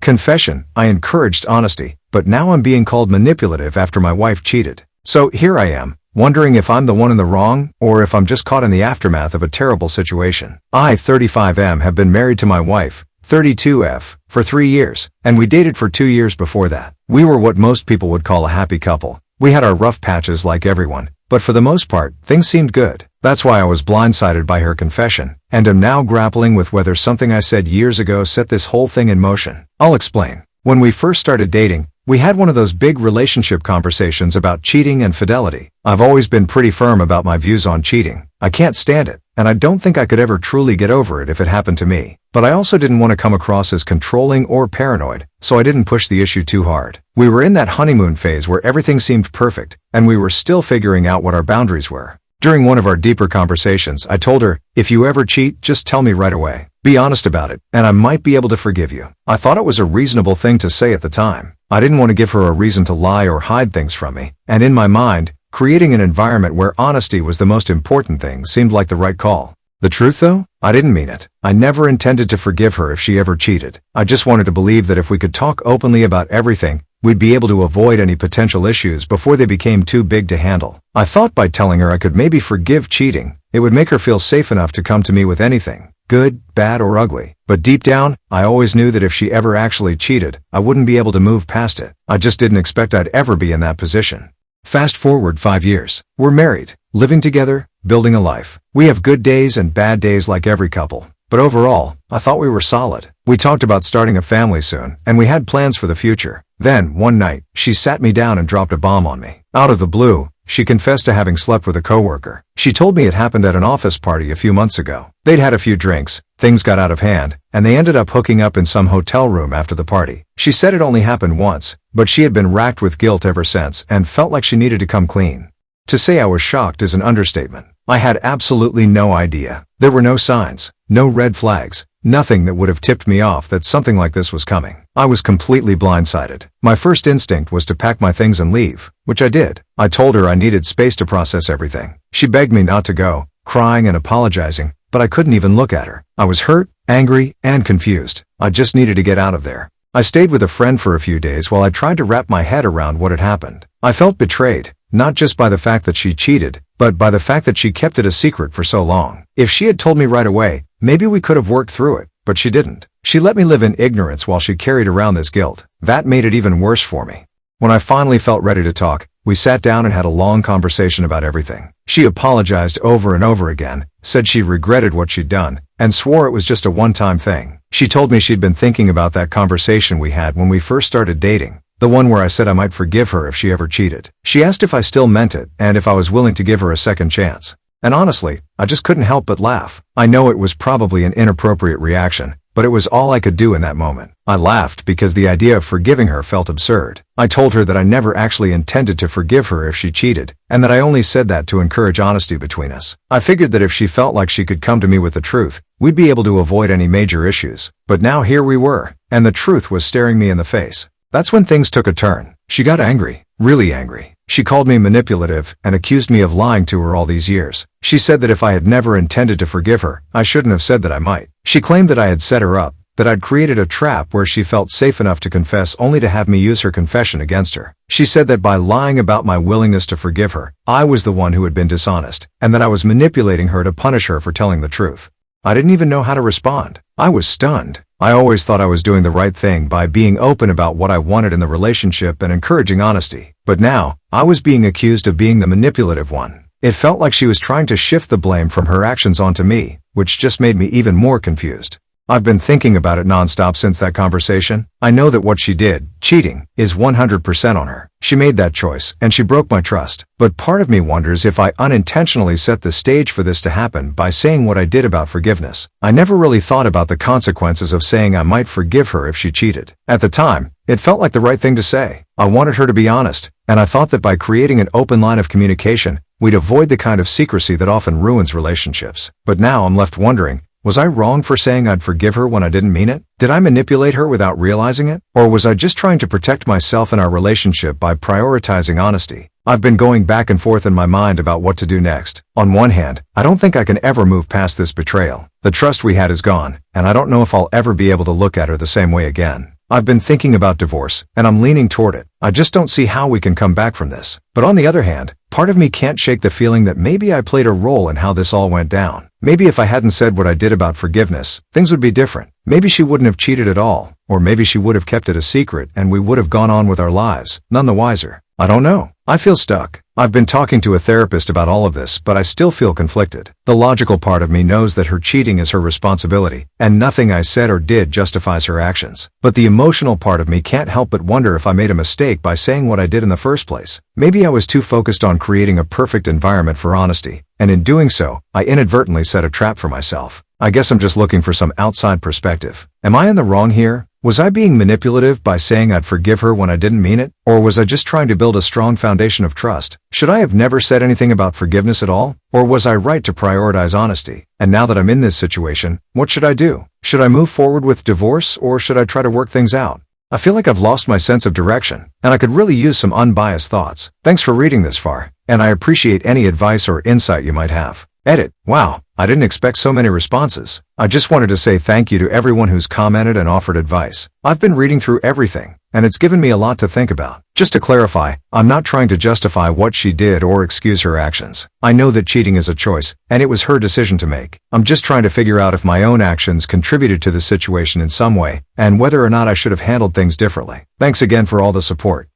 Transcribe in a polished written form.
Confession: I encouraged honesty, but now I'm being called manipulative after my wife cheated. So here I am, wondering if I'm the one in the wrong, or if I'm just caught in the aftermath of a terrible situation. I, 35M, have been married to my wife, 32F, for 3 years, and we dated for 2 years before that. We were what most people would call a happy couple. We had our rough patches like everyone, but for the most part, things seemed good. That's why I was blindsided by her confession, and am now grappling with whether something I said years ago set this whole thing in motion. I'll explain. When we first started dating, we had one of those big relationship conversations about cheating and fidelity. I've always been pretty firm about my views on cheating. I can't stand it, and I don't think I could ever truly get over it if it happened to me. But I also didn't want to come across as controlling or paranoid, so I didn't push the issue too hard. We were in that honeymoon phase where everything seemed perfect, and we were still figuring out what our boundaries were. During one of our deeper conversations, I told her, if you ever cheat, just tell me right away. Be honest about it, and I might be able to forgive you. I thought it was a reasonable thing to say at the time. I didn't want to give her a reason to lie or hide things from me, and in my mind, creating an environment where honesty was the most important thing seemed like the right call. The truth though? I didn't mean it. I never intended to forgive her if she ever cheated. I just wanted to believe that if we could talk openly about everything, we'd be able to avoid any potential issues before they became too big to handle. I thought by telling her I could maybe forgive cheating, it would make her feel safe enough to come to me with anything, good, bad, or ugly. But deep down, I always knew that if she ever actually cheated, I wouldn't be able to move past it. I just didn't expect I'd ever be in that position. Fast forward 5 years. We're married, living together, building a life. We have good days and bad days like every couple. But overall, I thought we were solid. We talked about starting a family soon, and we had plans for the future. Then, one night, she sat me down and dropped a bomb on me. Out of the blue, she confessed to having slept with a coworker. She told me it happened at an office party a few months ago. They'd had a few drinks, things got out of hand, and they ended up hooking up in some hotel room after the party. She said it only happened once, but she had been racked with guilt ever since and felt like she needed to come clean. To say I was shocked is an understatement. I had absolutely no idea. There were no signs, no red flags, nothing that would have tipped me off that something like this was coming. I was completely blindsided. My first instinct was to pack my things and leave, which I did. I told her I needed space to process everything. She begged me not to go, crying and apologizing, but I couldn't even look at her. I was hurt, angry, and confused. I just needed to get out of there. I stayed with a friend for a few days while I tried to wrap my head around what had happened. I felt betrayed, not just by the fact that she cheated, but by the fact that she kept it a secret for so long. If she had told me right away, maybe we could have worked through it, but she didn't. She let me live in ignorance while she carried around this guilt. That made it even worse for me. When I finally felt ready to talk, we sat down and had a long conversation about everything. She apologized over and over again, said she regretted what she'd done, and swore it was just a one-time thing. She told me she'd been thinking about that conversation we had when we first started dating, the one where I said I might forgive her if she ever cheated. She asked if I still meant it and if I was willing to give her a second chance. And honestly, I just couldn't help but laugh. I know it was probably an inappropriate reaction, but it was all I could do in that moment. I laughed because the idea of forgiving her felt absurd. I told her that I never actually intended to forgive her if she cheated, and that I only said that to encourage honesty between us. I figured that if she felt like she could come to me with the truth, we'd be able to avoid any major issues. But now here we were, and the truth was staring me in the face. That's when things took a turn. She got angry, really angry. She called me manipulative and accused me of lying to her all these years. She said that if I had never intended to forgive her, I shouldn't have said that I might. She claimed that I had set her up, that I'd created a trap where she felt safe enough to confess only to have me use her confession against her. She said that by lying about my willingness to forgive her, I was the one who had been dishonest, and that I was manipulating her to punish her for telling the truth. I didn't even know how to respond. I was stunned. I always thought I was doing the right thing by being open about what I wanted in the relationship and encouraging honesty. But now, I was being accused of being the manipulative one. It felt like she was trying to shift the blame from her actions onto me, which just made me even more confused. I've been thinking about it nonstop since that conversation. I know that what she did, cheating, is 100% on her. She made that choice, and she broke my trust. But part of me wonders if I unintentionally set the stage for this to happen by saying what I did about forgiveness. I never really thought about the consequences of saying I might forgive her if she cheated. At the time, it felt like the right thing to say. I wanted her to be honest, and I thought that by creating an open line of communication, we'd avoid the kind of secrecy that often ruins relationships. But now I'm left wondering, was I wrong for saying I'd forgive her when I didn't mean it? Did I manipulate her without realizing it? Or was I just trying to protect myself and our relationship by prioritizing honesty? I've been going back and forth in my mind about what to do next. On one hand, I don't think I can ever move past this betrayal. The trust we had is gone, and I don't know if I'll ever be able to look at her the same way again. I've been thinking about divorce, and I'm leaning toward it. I just don't see how we can come back from this. But on the other hand, part of me can't shake the feeling that maybe I played a role in how this all went down. Maybe if I hadn't said what I did about forgiveness, things would be different. Maybe she wouldn't have cheated at all, or maybe she would have kept it a secret and we would have gone on with our lives, none the wiser. I don't know. I feel stuck. I've been talking to a therapist about all of this, but I still feel conflicted. The logical part of me knows that her cheating is her responsibility, and nothing I said or did justifies her actions. But the emotional part of me can't help but wonder if I made a mistake by saying what I did in the first place. Maybe I was too focused on creating a perfect environment for honesty, and in doing so, I inadvertently set a trap for myself. I guess I'm just looking for some outside perspective. Am I in the wrong here? Was I being manipulative by saying I'd forgive her when I didn't mean it? Or was I just trying to build a strong foundation of trust? Should I have never said anything about forgiveness at all? Or was I right to prioritize honesty? And now that I'm in this situation, what should I do? Should I move forward with divorce, or should I try to work things out? I feel like I've lost my sense of direction, and I could really use some unbiased thoughts. Thanks for reading this far, and I appreciate any advice or insight you might have. Edit. Wow, I didn't expect so many responses. I just wanted to say thank you to everyone who's commented and offered advice. I've been reading through everything, and it's given me a lot to think about. Just to clarify, I'm not trying to justify what she did or excuse her actions. I know that cheating is a choice, and it was her decision to make. I'm just trying to figure out if my own actions contributed to the situation in some way, and whether or not I should have handled things differently. Thanks again for all the support.